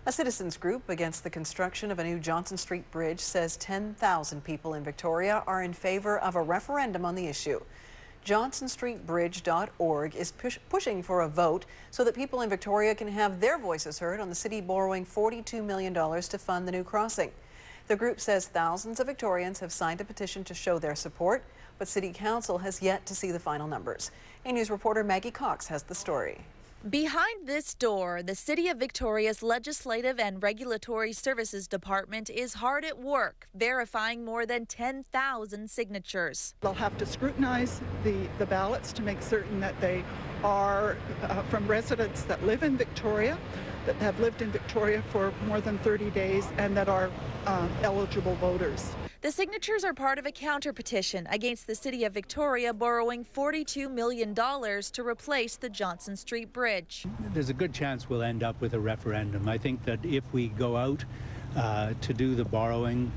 A citizens group against the construction of a new Johnson Street Bridge says 10,000 people in Victoria are in favor of a referendum on the issue. JohnsonStreetBridge.org is pushing for a vote so that people in Victoria can have their voices heard on the city borrowing $42 million to fund the new crossing. The group says thousands of Victorians have signed a petition to show their support, but City Council has yet to see the final numbers. A News reporter Maggie Cox has the story. Behind this door, the City of Victoria's Legislative and Regulatory Services Department is hard at work, verifying more than 10,000 signatures. They'll have to scrutinize the ballots to make certain that they are from residents that live in Victoria, that have lived in Victoria for more than 30 days, and that are eligible voters. The signatures are part of a counter-petition against the City of Victoria borrowing $42 million to replace the Johnson Street Bridge. There's a good chance we'll end up with a referendum. I think that if we go out to do the borrowing,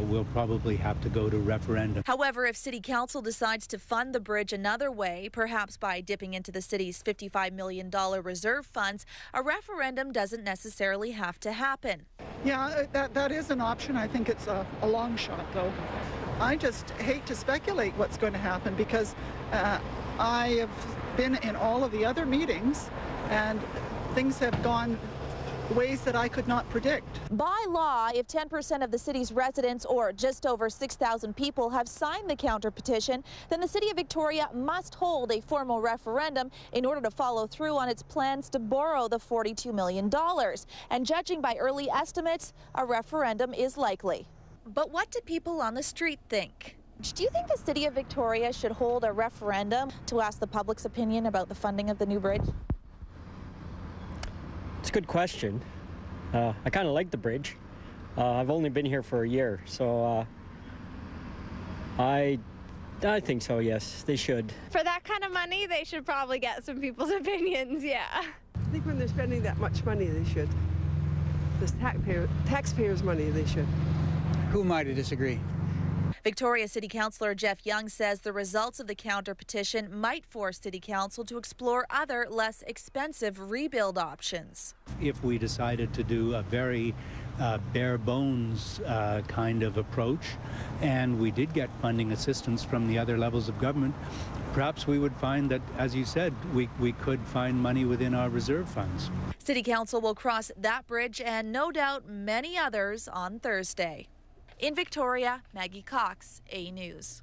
we'll probably have to go to referendum. However, if City Council decides to fund the bridge another way, perhaps by dipping into the city's $55 million reserve funds, a referendum doesn't necessarily have to happen. Yeah, that is an option. I think it's a long shot, though. I just hate to speculate what's going to happen because I have been in all of the other meetings and things have gone ways that I could not predict. By law, if 10% of the city's residents, or just over 6,000 people, have signed the counter-petition, then the City of Victoria must hold a formal referendum in order to follow through on its plans to borrow the $42 million. And judging by early estimates, a referendum is likely. But what do people on the street think? Do you think the City of Victoria should hold a referendum to ask the public's opinion about the funding of the new bridge? It's a good question. I kind of like the bridge. I've only been here for a year, so I think so, yes, they should. For that kind of money, they should probably get some people's opinions, yeah. I think when they're spending that much money, they should. This taxpayers' money, they should. Who am I to disagree? Victoria City Councillor Jeff Young says the results of the counter-petition might force City Council to explore other, less expensive rebuild options. If we decided to do a very bare bones kind of approach, and we did get funding assistance from the other levels of government, perhaps we would find that, as you said, we could find money within our reserve funds. City Council will cross that bridge and no doubt many others on Thursday. In Victoria, Maggie Cox, A News.